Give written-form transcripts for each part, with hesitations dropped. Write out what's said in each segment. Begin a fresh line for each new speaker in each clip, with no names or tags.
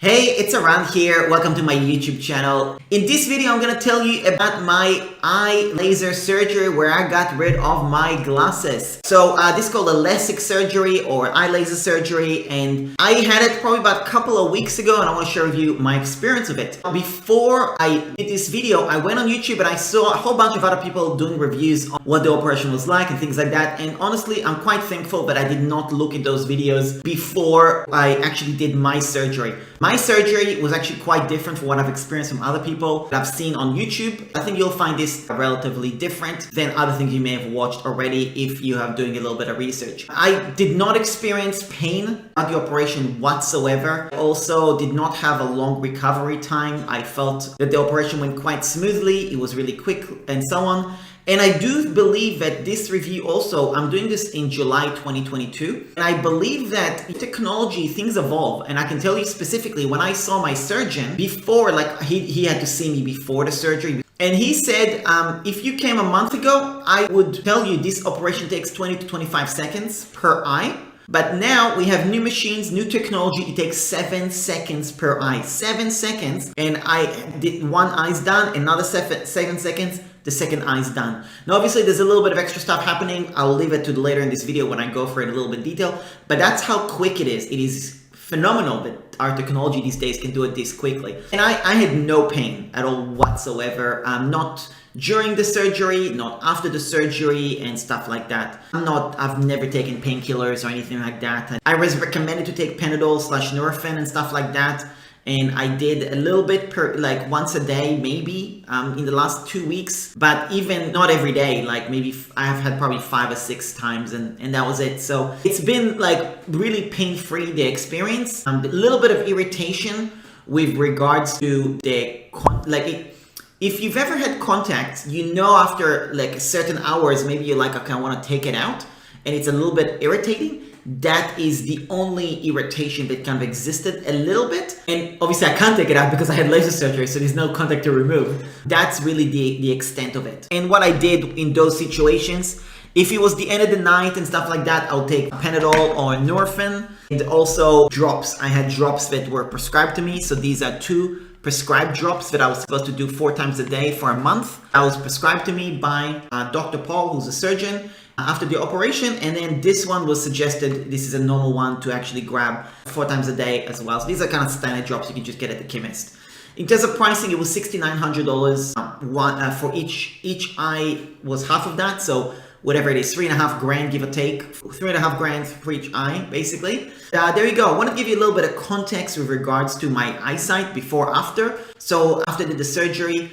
Hey, it's Eran here. Welcome to my YouTube channel. In this video, I'm gonna tell you about my eye laser surgery where I got rid of my glasses. So this is called a Lasik surgery or eye laser surgery, and I had it probably about a couple of weeks ago, and I want to share with you my experience of it. Before I did this video, I went on YouTube and I saw a whole bunch of other people doing reviews on what the operation was like and things like that. And honestly, I'm quite thankful that I did not look at those videos before I actually did my surgery. My surgery was actually quite different from what I've experienced from other people that I've seen on YouTube. I think you'll find this relatively different than other things you may have watched already if you have doing a little bit of research. I did not experience pain at the operation whatsoever. I also did not have a long recovery time. I felt that the operation went quite smoothly. It was really quick and so on. And I do believe that this review also, I'm doing this in July 2022. And I believe that technology, things evolve. And I can tell you specifically, when I saw my surgeon before, like he had to see me before the surgery. And he said, if you came a month ago, I would tell you this operation takes 20 to 25 seconds per eye. But now we have new machines, new technology. It takes 7 seconds per eye. 7 seconds. And I did one eye's done, another 7 seconds. The second eye's done. Now, obviously, there's a little bit of extra stuff happening. I'll leave it to later in this video when I go for it in a little bit detail. But that's how quick it is. It is phenomenal that our technology these days can do it this quickly. And I had no pain at all whatsoever. Not during the surgery, not after the surgery and stuff like that. I've never taken painkillers or anything like that. I was recommended to take Panadol / Nurofen and stuff like that. And I did a little bit like once a day, maybe in the last 2 weeks, but even not every day, like maybe I have had probably 5 or 6 times and that was it. So it's been like really pain-free, the experience. A little bit of irritation with regards to if you've ever had contacts, you know, after like certain hours, maybe you're like, okay, I want to take it out and it's a little bit irritating. That is the only irritation that kind of existed a little bit. And obviously I can't take it out because I had laser surgery, so there's no contact to remove. That's really the extent of it. And what I did in those situations, if it was the end of the night and stuff like that, I'll take Panadol or Nurofen, and also drops. I had drops that were prescribed to me. So these are 2 prescribed drops that I was supposed to do 4 times a day for a month. That was prescribed to me by Dr. Paul, who's a surgeon, after the operation. And then this one was suggested, this is a normal one to actually grab 4 times a day as well. So these are kind of standard drops you can just get at the chemist. In terms of pricing, it was $6,900. For each eye was half of that. So whatever it is, 3.5 grand, give or take, 3.5 grand for each eye, basically. There you go. I want to give you a little bit of context with regards to my eyesight before, after. So after the surgery,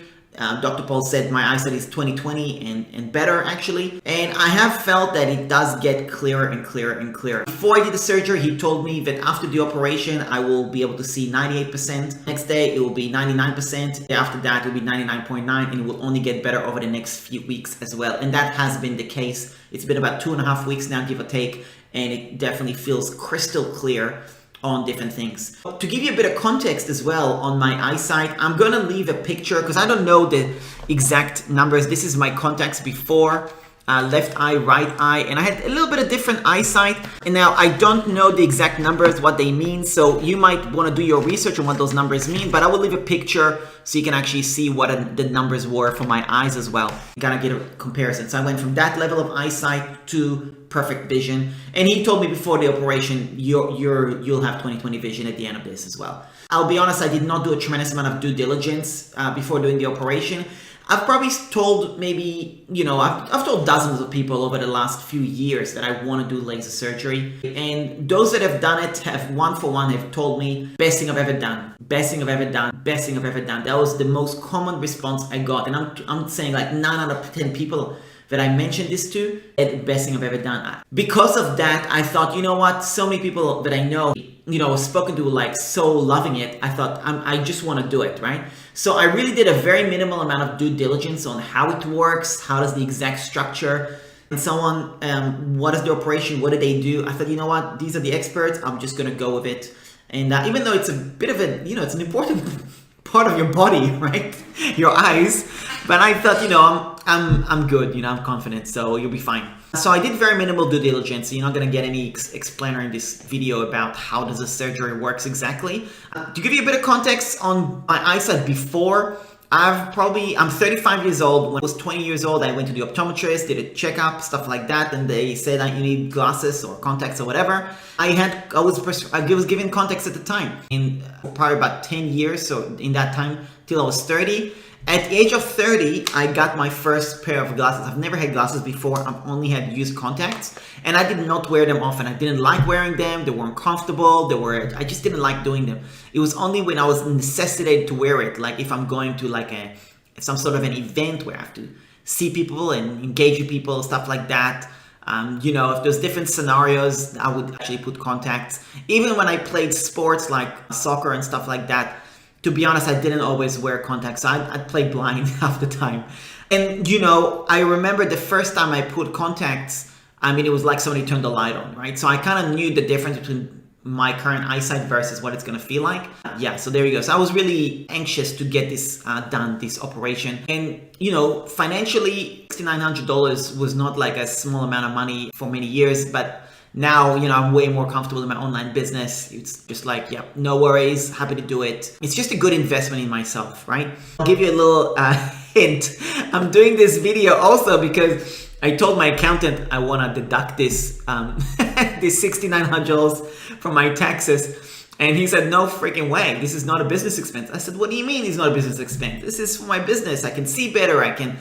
Dr. Paul said my eyesight is 20/20 and better actually. And I have felt that it does get clearer and clearer and clearer. Before I did the surgery, he told me that after the operation, I will be able to see 98%. Next day, it will be 99%. After that, it will be 99.9, and it will only get better over the next few weeks as well. And that has been the case. It's been about 2.5 weeks now, give or take, and it definitely feels crystal clear on different things. To give you a bit of context as well on my eyesight, I'm gonna leave a picture because I don't know the exact numbers. This is my contacts before, left eye, right eye, and I had a little bit of different eyesight. And now I don't know the exact numbers, what they mean, so you might want to do your research on what those numbers mean, but I will leave a picture so you can actually see what the numbers were for my eyes as well. You gotta get a comparison. So I went from that level of eyesight to perfect vision, and he told me before the operation, you'll have 20/20 vision at the end of this as well. I'll be honest, I did not do a tremendous amount of due diligence before doing the operation. I've probably told maybe, I've told dozens of people over the last few years that I want to do laser surgery. And those that have done it have one for one have told me, best thing I've ever done, best thing I've ever done, best thing I've ever done. That was the most common response I got. And I'm saying like 9 out of 10 people that I mentioned this to, the best thing I've ever done. Because of that, I thought, you know what, so many people that I know, spoken to like so loving it, I thought I just want to do it, right? So I really did a very minimal amount of due diligence on how it works, how does the exact structure and so on, what is the operation, what do they do? I thought, you know what, these are the experts, I'm just gonna go with it. And even though it's a bit of a, it's an important part of your body, right? Your eyes, but I thought, I'm good, I'm confident, so you'll be fine. So I did very minimal due diligence. You're not going to get any explainer in this video about how does the surgery works exactly. To give you a bit of context on my eyesight before, I'm 35 years old. When I was 20 years old, I went to the optometrist, did a checkup, stuff like that, and they said that you need glasses or contacts or whatever. I was given contacts at the time, in probably about 10 years, so in that time till I was 30. At the age of 30, I got my first pair of glasses. I've never had glasses before. I've only had used contacts, and I did not wear them often. I didn't like wearing them. They weren't comfortable. I just didn't like doing them. It was only when I was necessitated to wear it, like if I'm going to like some sort of an event where I have to see people and engage with people, stuff like that. If there's different scenarios, I would actually put contacts. Even when I played sports like soccer and stuff like that, to be honest, I didn't always wear contacts. I'd play blind half the time. And, I remember the first time I put contacts, it was like somebody turned the light on, right? So I kind of knew the difference between my current eyesight versus what it's going to feel like. So there you go. So I was really anxious to get this done, this operation. And, financially, $6,900 was not like a small amount of money for many years, but now, I'm way more comfortable in my online business. It's just like, yeah, no worries, happy to do it. It's just a good investment in myself, right? I'll give you a little hint. I'm doing this video also because I told my accountant I want to deduct this this $6,900 from my taxes. And he said, no freaking way. This is not a business expense. I said, what do you mean it's not a business expense? This is for my business. I can see better. I can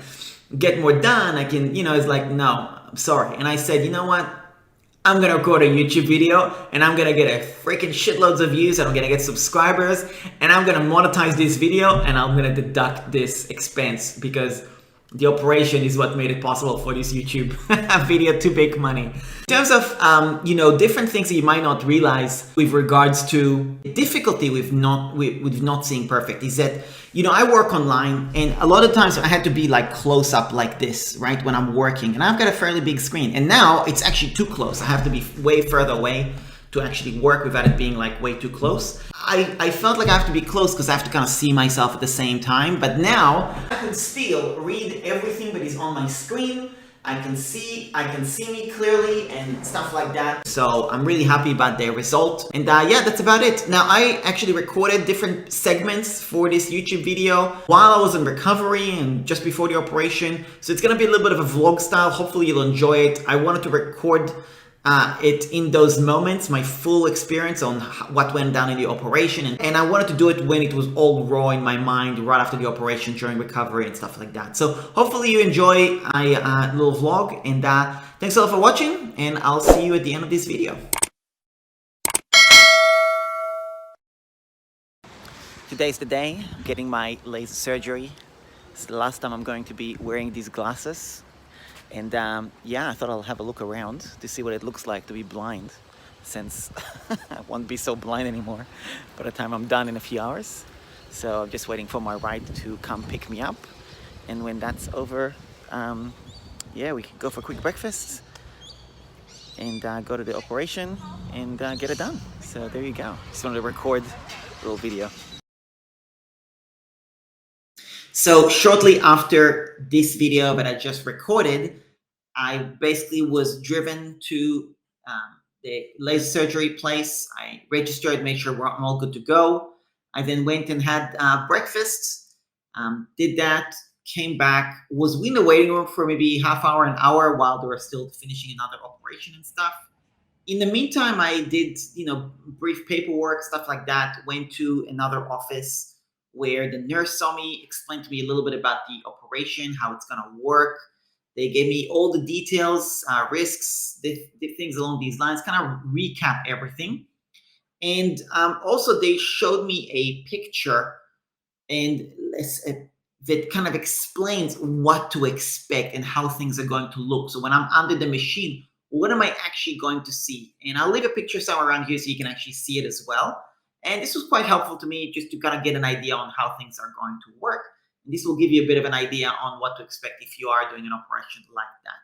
get more done. I can, it's like, no, I'm sorry. And I said, you know what? I'm going to record a YouTube video and I'm going to get a freaking shitloads of views and I'm going to get subscribers and I'm going to monetize this video and I'm going to deduct this expense because the operation is what made it possible for this YouTube video to make money. In terms of, different things that you might not realize with regards to difficulty with not seeing perfect is that, I work online and a lot of times I had to be like close up like this, right? When I'm working and I've got a fairly big screen and now it's actually too close. I have to be way further away to actually work without it being like way too close. I felt like I have to be close because I have to kind of see myself at the same time. But now I can still read everything that is on my screen. I can see me clearly and stuff like that. So I'm really happy about the result. And that's about it. Now I actually recorded different segments for this YouTube video while I was in recovery and just before the operation. So it's gonna be a little bit of a vlog style. Hopefully you'll enjoy it. I wanted to record it in those moments, my full experience on what went down in the operation. And I wanted to do it when it was all raw in my mind, right after the operation, during recovery and stuff like that. So hopefully you enjoy my little vlog. And thanks a lot for watching. And I'll see you at the end of this video. Today's the day. I'm getting my laser surgery. It's the last time I'm going to be wearing these glasses. And I thought I'll have a look around to see what it looks like to be blind, since I won't be so blind anymore by the time I'm done in a few hours. So I'm just waiting for my ride to come pick me up. And when that's over, we can go for a quick breakfast and go to the operation and get it done. So there you go. Just wanted to record a little video. So shortly after this video that I just recorded, I basically was driven to the laser surgery place. I registered, made sure I'm all good to go. I then went and had breakfast, did that, came back, was in the waiting room for maybe half hour, an hour while they were still finishing another operation and stuff. In the meantime, I did, brief paperwork, stuff like that, went to another office where the nurse saw me, explained to me a little bit about the operation, how it's going to work. They gave me all the details, risks, the things along these lines, kind of recap everything. And also they showed me a picture and that kind of explains what to expect and how things are going to look. So when I'm under the machine, what am I actually going to see? And I'll leave a picture somewhere around here so you can actually see it as well. And this was quite helpful to me just to kind of get an idea on how things are going to work. And this will give you a bit of an idea on what to expect if you are doing an operation like that.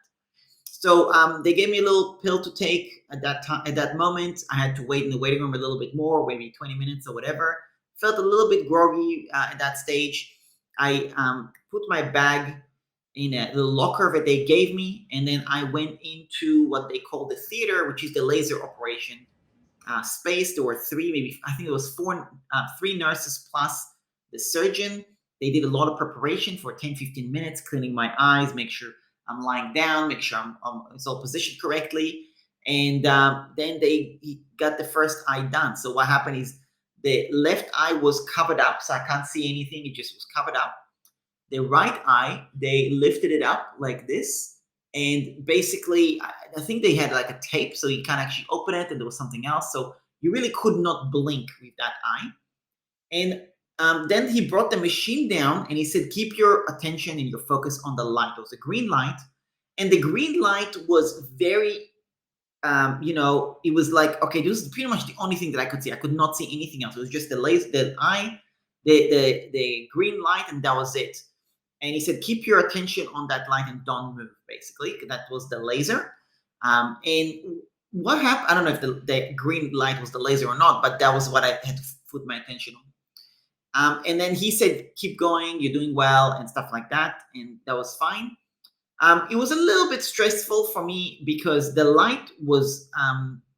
So they gave me a little pill to take at that time. At that moment, I had to wait in the waiting room a little bit more, maybe 20 minutes or whatever. Felt a little bit groggy at that stage. I put my bag in a little locker that they gave me, and then I went into what they call the theater, which is the laser operation space. There were three, maybe I think it was four, three nurses plus the surgeon. They did a lot of preparation for 10, 15 minutes, cleaning my eyes, make sure I'm lying down, make sure it's all positioned correctly. And then he got the first eye done. So what happened is the left eye was covered up, so I can't see anything. It just was covered up. The right eye, they lifted it up like this. And basically, I think they had like a tape, so you can't actually open it, and there was something else. So you really could not blink with that eye. And then he brought the machine down and he said, keep your attention and your focus on the light. It was a green light. And the green light was very, it was like, okay, this is pretty much the only thing that I could see. I could not see anything else. It was just the laser, the eye, the green light, and that was it. And he said, keep your attention on that light and don't move, basically. That was the laser. And what happened, I don't know if the green light was the laser or not, but that was what I had to put my attention on. And then he said, keep going, you're doing well, and stuff like that. And that was fine. It was a little bit stressful for me because the light was,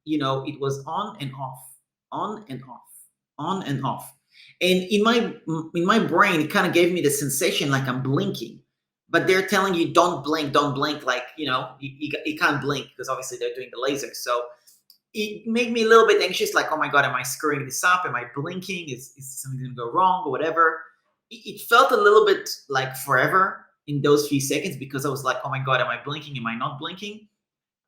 it was on and off, on and off, on and off. And in my brain, it kind of gave me the sensation like I'm blinking, but they're telling you don't blink, like you can't blink because obviously they're doing the laser. So it made me a little bit anxious, like, oh my god, am I screwing this up? Am I blinking? Is something gonna go wrong or whatever? It felt a little bit like forever in those few seconds because I was like, oh my god, am I blinking? Am I not blinking?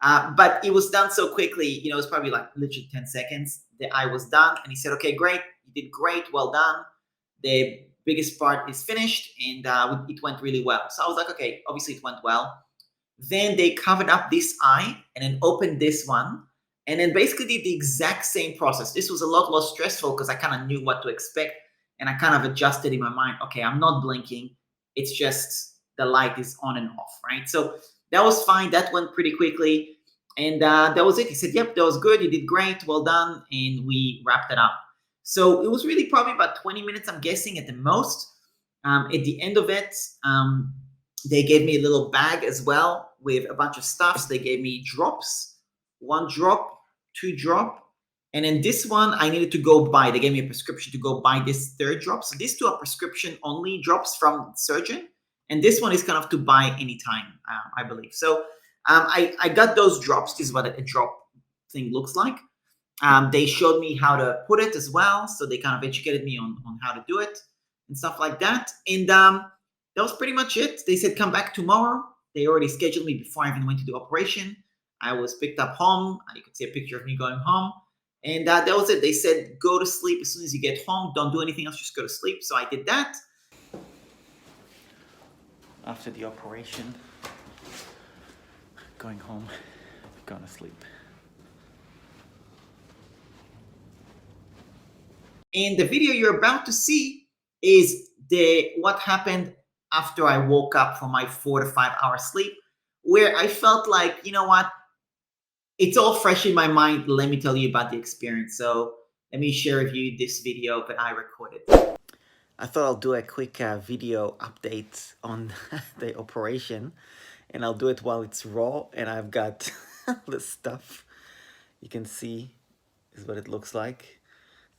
But it was done so quickly, it was probably like literally 10 seconds. The eye was done, and he said, okay, great, you did great, well done. The biggest part is finished, and it went really well. So I was like, okay, obviously it went well. Then they covered up this eye and then opened this one and then basically did the exact same process. This was a lot less stressful because I kind of knew what to expect and I kind of adjusted in my mind. Okay, I'm not blinking. It's just the light is on and off, right? So that was fine. That went pretty quickly. And that was it. He said, yep, that was good. You did great. Well done. And we wrapped it up. So it was really probably about 20 minutes, I'm guessing, at the most. At the end of it, they gave me a little bag as well with a bunch of stuff. So they gave me drops, one drop, two drop. And then this one I needed to go buy. They gave me a prescription to go buy this third drop. So these two are prescription only drops from surgeon. And this one is kind of to buy anytime, I believe. So I got those drops. This is what a drop thing looks like. They showed me how to put it as well. So they kind of educated me on how to do it and stuff like that. And that was pretty much it. They said, come back tomorrow. They already scheduled me before I even went to the operation. I was picked up home. You could see a picture of me going home. And that was it. They said, go to sleep as soon as you get home. Don't do anything else. Just go to sleep. So I did that. After the operation, going home, going to sleep. And the video you're about to see is what happened after I woke up from my 4 to 5 hour sleep, where I felt like, you know what, it's all fresh in my mind. Let me tell you about the experience. So let me share with you this video that I recorded. I thought I'll do a quick video update on the operation, and I'll do it while it's raw and I've got the stuff. You can see is what it looks like.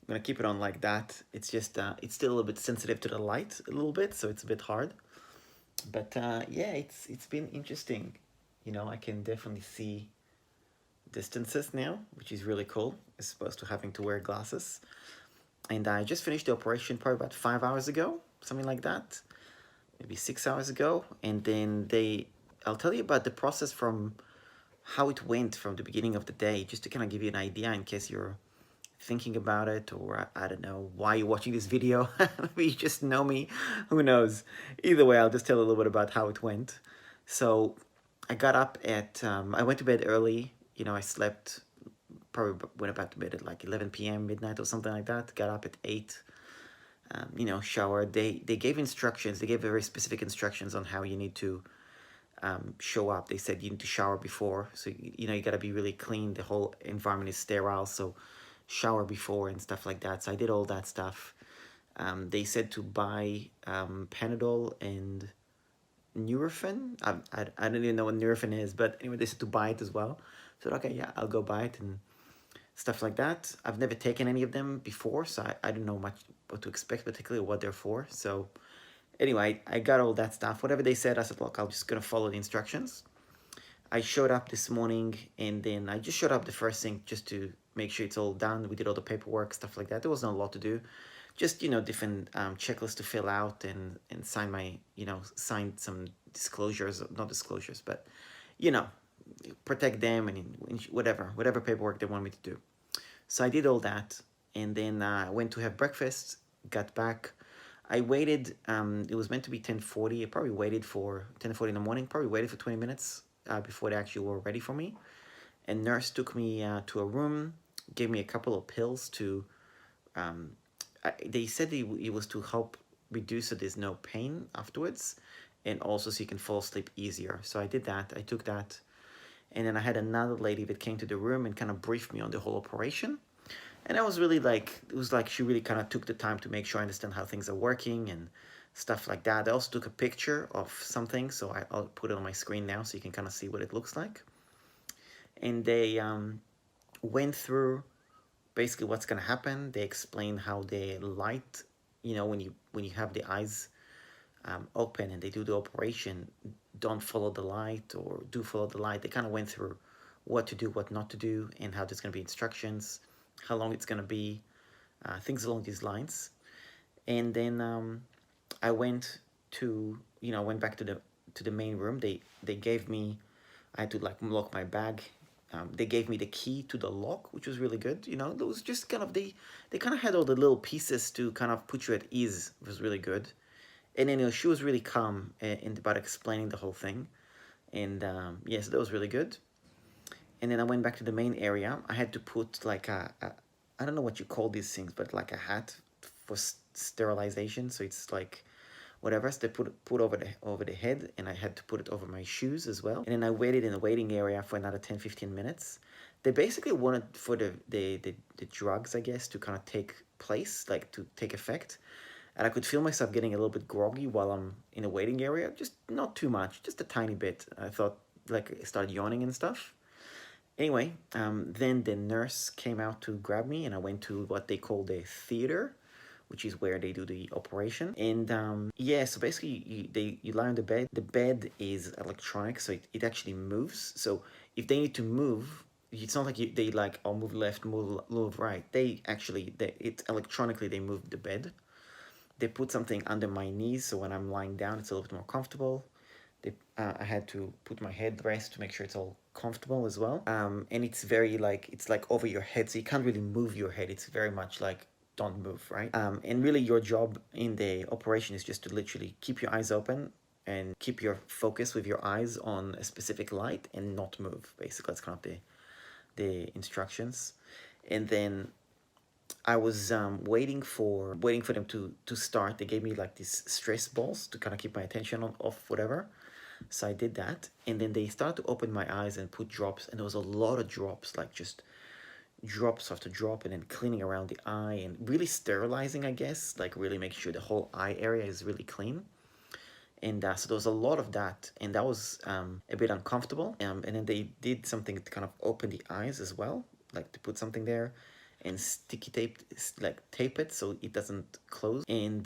I'm gonna keep it on like that. It's just it's still a little bit sensitive to the light a little bit, so it's a bit hard. But yeah, it's been interesting. I can definitely see distances now, which is really cool, as opposed to having to wear glasses. And I just finished the operation probably about 5 hours ago, something like that, maybe 6 hours ago. And then I'll tell you about the process from how it went from the beginning of the day, just to kind of give you an idea in case you're thinking about it, or I don't know why you're watching this video. Maybe you just know me, who knows. Either way, I'll just tell a little bit about how it went. So I got up at I went to bed early. I slept, probably went back to bed at like 11 p.m. midnight or something like that. Got up at 8. Showered. They gave instructions. They gave very specific instructions on how you need to show up. They said you need to shower before, so you got to be really clean. The whole environment is sterile, so shower before and stuff like that. So I did all that stuff. They said to buy Panadol and
Nurofen. I don't even know what Nurofen is, but anyway, they said to buy it as well. So okay, yeah, I'll go buy it and stuff like that. I've never taken any of them before, so I don't know much what to expect, particularly what they're for. So anyway, I got all that stuff. Whatever they said, I said, look, I'm just gonna follow the instructions. I showed up this morning, and then I just showed up the first thing just to make sure it's all done. We did all the paperwork, stuff like that. There wasn't a lot to do, just different checklists to fill out and sign my sign some disclosures, not disclosures, but you know protect them and whatever paperwork they want me to do. So I did all that, and then I went to have breakfast. Got back. I waited. It was meant to be 10:40. I probably waited for 10:40 in the morning. Probably waited for 20 minutes before they actually were ready for me. And nurse took me to a room, gave me a couple of pills to. They said it was to help reduce so there's no pain afterwards, and also so you can fall asleep easier. So I did that. I took that, and then I had another lady that came to the room and kind of briefed me on the whole operation. And I was really like, it was like she really kind of took the time to make sure I understand how things are working and stuff like that. I also took a picture of something, so I'll put it on my screen now so you can kind of see what it looks like. And they went through basically what's going to happen. They explained how the light, when you have the eyes open and they do the operation, don't follow the light or do follow the light. They kind of went through what to do, what not to do, and how there's going to be instructions, how long it's going to be, things along these lines. And then I went to, went back to the main room. They gave me, I had to like lock my bag. They gave me the key to the lock, which was really good. It was just kind of they kind of had all the little pieces to kind of put you at ease. It was really good. And then she was really calm about explaining the whole thing. And yeah, so that was really good. And then I went back to the main area. I had to put like I don't know what you call these things, but like a hat for sterilization. So it's like whatever. So they put over the head, and I had to put it over my shoes as well. And then I waited in the waiting area for another 10-15 minutes. They basically wanted for the drugs, I guess, to kind of take place, like to take effect. And I could feel myself getting a little bit groggy while I'm in a waiting area. Just not too much, just a tiny bit. I thought like I started yawning and stuff. Anyway, then the nurse came out to grab me, and I went to what they call the theater, which is where they do the operation. And yeah, so basically you lie on the bed. The bed is electronic, so it actually moves. So if they need to move, it's not like they like, oh, move left, move right. It's electronically, they move the bed. They put something under my knees, so when I'm lying down, it's a little bit more comfortable. I had to put my headrest to make sure it's all comfortable as well. And it's very like, it's like over your head, so you can't really move your head. It's very much like, don't move, right? And really your job in the operation is just to literally keep your eyes open and keep your focus with your eyes on a specific light and not move. Basically, that's kind of the instructions. And then I was waiting for them to start. They gave me like these stress balls to kind of keep my attention off whatever. So I did that, and then they started to open my eyes and put drops, and there was a lot of drops, like just drops after drop, and then cleaning around the eye and really sterilizing, I guess, like really making sure the whole eye area is really clean. And so there was a lot of that, and that was a bit uncomfortable. And then they did something to kind of open the eyes as well, like to put something there and sticky tape, like tape it so it doesn't close. And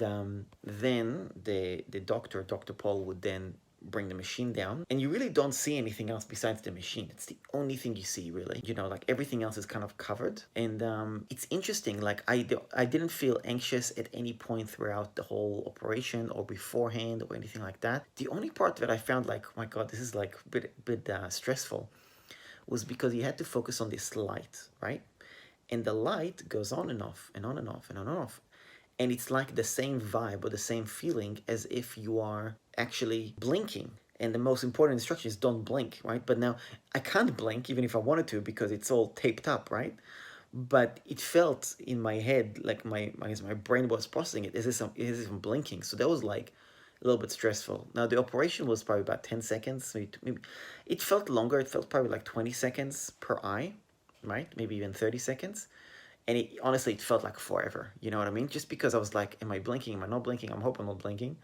then the doctor, Dr. Paul, would then bring the machine down, and you really don't see anything else besides the machine. It's the only thing you see, really. Like everything else is kind of covered. And it's interesting, like I didn't feel anxious at any point throughout the whole operation or beforehand or anything like that. The only part that I found like, oh my god, this is like a bit stressful, was because you had to focus on this light, right? And the light goes on and off and on and off and on and off. And it's like the same vibe or the same feeling as if you are actually blinking. And the most important instruction is don't blink, right? But now I can't blink even if I wanted to because it's all taped up, right? But it felt in my head like my brain was processing it as if I'm blinking. So that was like a little bit stressful. Now the operation was probably about 10 seconds. Maybe it felt longer. It felt probably like 20 seconds per eye, right? Maybe even 30 seconds. And honestly, it felt like forever. You know what I mean? Just because I was like, am I blinking? Am I not blinking? I'm hoping I'm not blinking.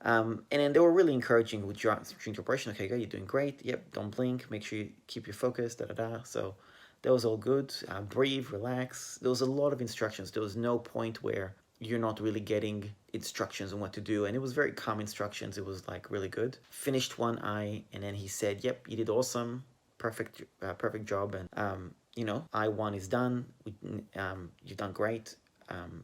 And then they were really encouraging with during the operation. Okay, you're doing great. Yep, don't blink. Make sure you keep your focus. Da da da. So that was all good. Breathe, relax. There was a lot of instructions. There was no point where you're not really getting instructions on what to do, and it was very calm instructions. It was like really good. Finished one eye, and then he said, "Yep, you did awesome. Perfect job." And eye one is done. You've done great.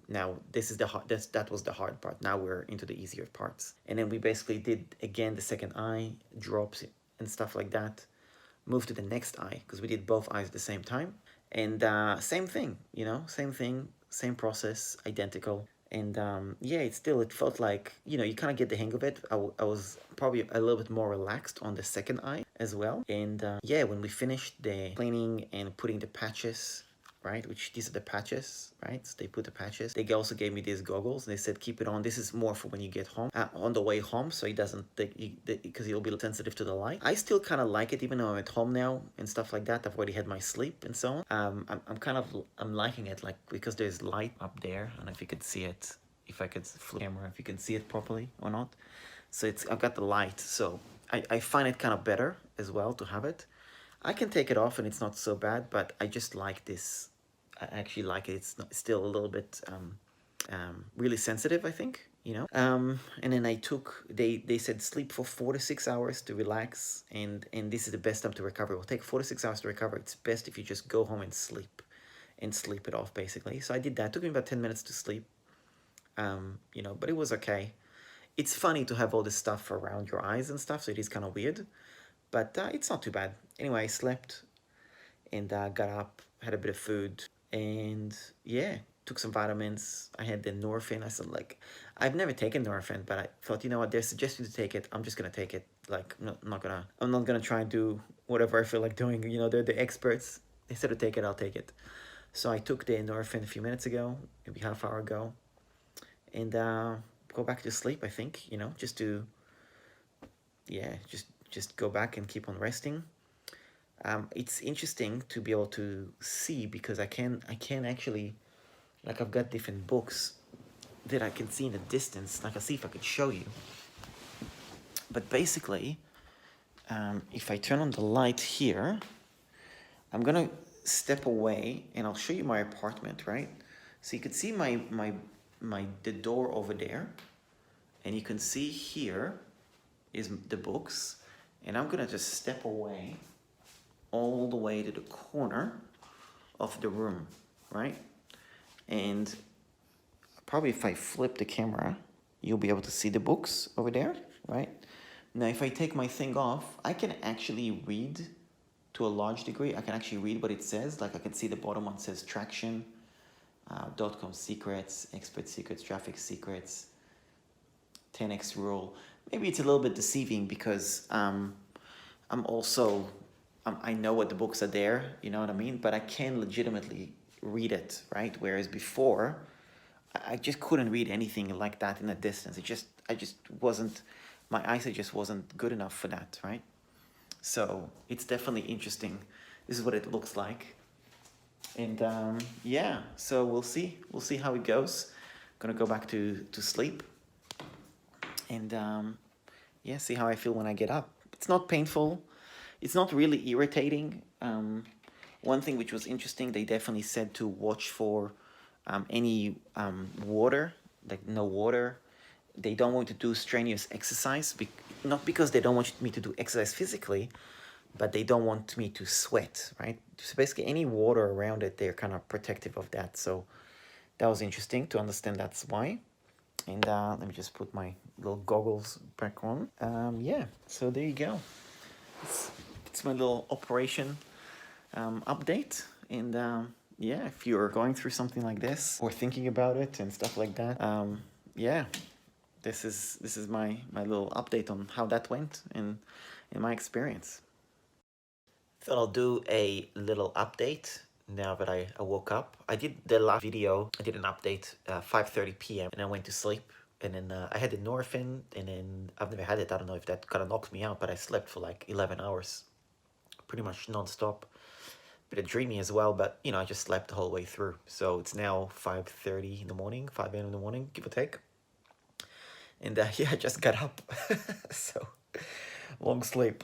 Now this is that was the hard part. Now we're into the easier parts, and then we basically did again the second eye drops and stuff like that. Moved to the next eye because we did both eyes at the same time, and same thing, same thing, same process, identical. And yeah, it felt like you kind of get the hang of it. I was probably a little bit more relaxed on the second eye as well. And yeah, when we finished the cleaning and putting the patches, right, which these are the patches, right, so they put the patches. They also gave me these goggles, and they said keep it on. This is more for when you get home, on the way home, so it doesn't, because you'll be sensitive to the light. I still kind of like it, even though I'm at home now and stuff like that. I've already had my sleep and so on. I'm liking it, like, because there's light up there. I don't know if you could see it, if I could flip the camera, if you can see it properly or not. So I've got the light, so I find it kind of better as well to have it. I can take it off and it's not so bad, but I just like this. I actually like it. It's still a little bit really sensitive, I think, and then they said sleep for 4 to 6 hours to relax, and this is the best time to recover. It will take 4 to 6 hours to recover. It's best if you just go home and sleep it off, basically. So I did that. It took me about 10 minutes to sleep, but it was okay. It's funny to have all this stuff around your eyes and stuff, so it is kind of weird, but it's not too bad. Anyway, I slept and got up, had a bit of food, and yeah, took some vitamins. I had the Norphin. I said, like, I've never taken Norphin, but I thought, you know what, they're suggesting to take it. I'm just gonna take it. Like, I'm not gonna try and do whatever I feel like doing. They're the experts. They said to take it, I'll take it. So I took the Norphin a few minutes ago, maybe half hour ago, and go back to sleep. I think, just to, yeah, just go back and keep on resting. It's interesting to be able to see, because I can actually, like, I've got different books that I can see in the distance. Like, I'll see if I could show you. But basically, if I turn on the light here, I'm gonna step away and I'll show you my apartment, right? So you can see the door over there, and you can see here is the books, and I'm gonna just step away all the way to the corner of the room, right? And probably if I flip the camera, you'll be able to see the books over there, right? Now, if I take my thing off, I can actually read to a large degree. I can actually read what it says. Like, I can see the bottom one says traction, .com secrets, expert secrets, traffic secrets, 10x rule. Maybe it's a little bit deceiving because I know what the books are there, you know what I mean? But I can legitimately read it, right? Whereas before, I just couldn't read anything like that in a distance. I just wasn't, my eyesight just wasn't good enough for that, right? So it's definitely interesting. This is what it looks like. And yeah, so we'll see how it goes. Gonna go back to sleep. And yeah, see how I feel when I get up. It's not painful. It's not really irritating. One thing which was interesting, they definitely said to watch for any water, like no water. They don't want to do strenuous exercise, not because they don't want me to do exercise physically, but they don't want me to sweat, right? So basically any water around it, they're kind of protective of that. So that was interesting to understand that's why. And let me just put my little goggles back on. Yeah, so there you go. It's my little operation update. And yeah, if you're going through something like this or thinking about it and stuff like that, yeah, this is my little update on how that went and in my experience. Thought I'll do a little update now that I woke up. I did the last video, I did an update 5:30 p.m. and I went to sleep. And then I had the Norphin, and then I've never had it. I don't know if that kind of knocked me out, but I slept for like 11 hours, pretty much non-stop. Bit of dreamy as well, but I just slept the whole way through. So it's now 5:30 in the morning, 5 a.m. in the morning, give or take. And yeah, I just got up. So, long sleep.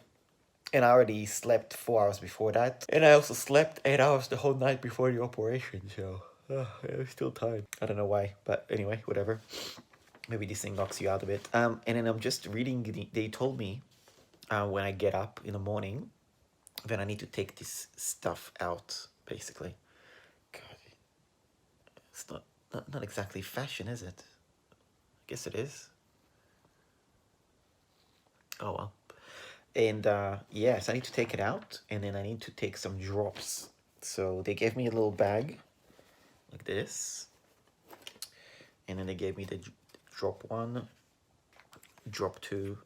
And I already slept 4 hours before that. And I also slept 8 hours the whole night before the operation, so I was still tired. I don't know why, but anyway, whatever. Maybe this thing knocks you out a bit. And then I'm just reading, they told me when I get up in the morning, then I need to take this stuff out, basically. God, it's not exactly fashion, is it? I guess it is. Oh well. And yes, I need to take it out, and then I need to take some drops. So they gave me a little bag like this, and then they gave me the drop 1, drop 2,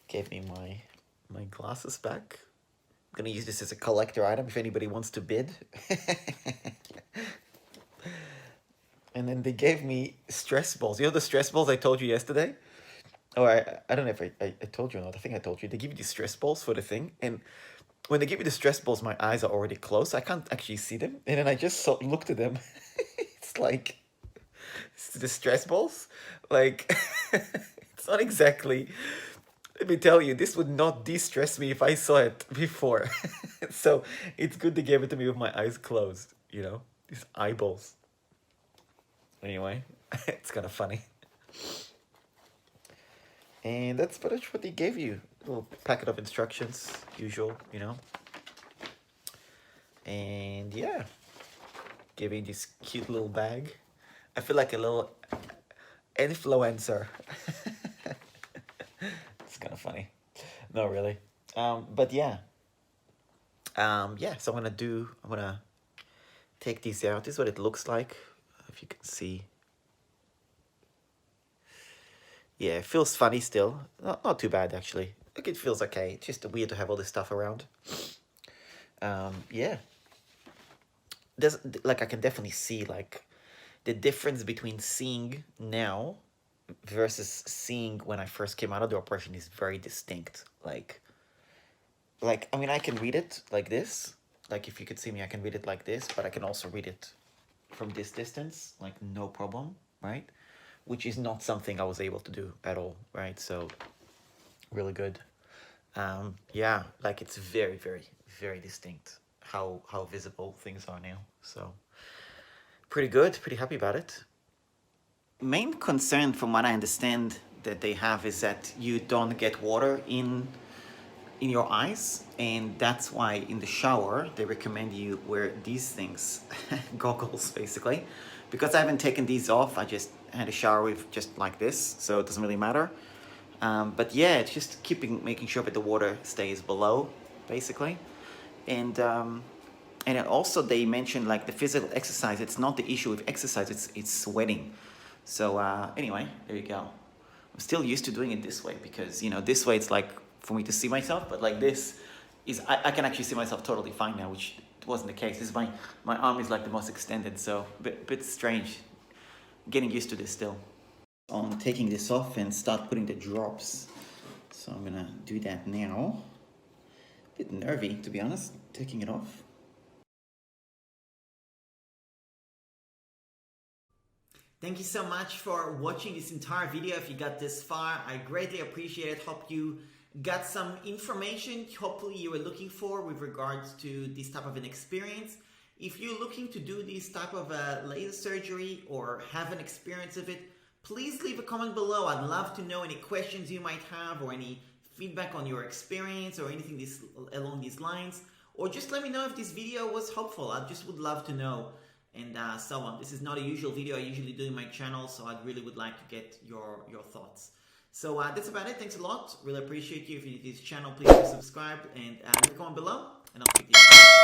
gave me my glasses back. I'm gonna use this as a collector item if anybody wants to bid. And then they gave me stress balls. You know the stress balls I told you yesterday? Oh, I don't know if I told you or not. I think I told you. They give you the stress balls for the thing. And when they give me the stress balls, my eyes are already closed. I can't actually see them. And then I just looked at them. It's like, it's the stress balls. Like, it's not exactly... Let me tell you, this would not de-stress me if I saw it before. So it's good they gave it to me with my eyes closed, you know? These eyeballs. Anyway, it's kind of funny. And that's pretty much what they gave you. A little packet of instructions, usual, you know? And yeah, gave me this cute little bag. I feel like a little influencer. It's kind of funny. No, really. But yeah. Yeah, so I'm gonna take these out. This is what it looks like, if you can see. Yeah, it feels funny still. Not too bad, actually. Look, it feels okay. It's just weird to have all this stuff around. Yeah. There's, like, I can definitely see, like, the difference between seeing now versus seeing when I first came out of the operation is very distinct. Like, I mean, I can read it like this. Like, if you could see me, I can read it like this, but I can also read it from this distance, like, no problem, right? Which is not something I was able to do at all, right? So, really good. Yeah, like, it's very, very, very distinct how visible things are now. So, pretty good, pretty happy about it. Main concern, from what I understand, that they have is that you don't get water in your eyes, and that's why in the shower they recommend you wear these things, goggles basically, because I haven't taken these off. I just had a shower with just like this, so it doesn't really matter. But yeah, it's just making sure that the water stays below basically. And then also they mentioned, like, the physical exercise, it's not the issue with exercise, it's sweating. So anyway, there you go. I'm still used to doing it this way because, you know, this way it's like for me to see myself, but like this is, I can actually see myself totally fine now, which wasn't the case. This is my arm is like the most extended, so a bit strange. Getting used to this still. On taking this off and start putting the drops. So I'm gonna do that now. A bit nervy, to be honest, taking it off.
Thank you so much for watching this entire video. If you got this far, I greatly appreciate it. Hope you got some information hopefully you were looking for with regards to this type of an experience. If you're looking to do this type of a laser surgery or have an experience of it, please leave a comment below. I'd love to know any questions you might have or any feedback on your experience or anything along these lines. Or just let me know if this video was helpful. I just would love to know. And so on. This is not a usual video I usually do in my channel, so I really would like to get your thoughts. So that's about it. Thanks a lot. Really appreciate you. If you're new to this channel, please subscribe and leave a comment below, and I'll speak to you.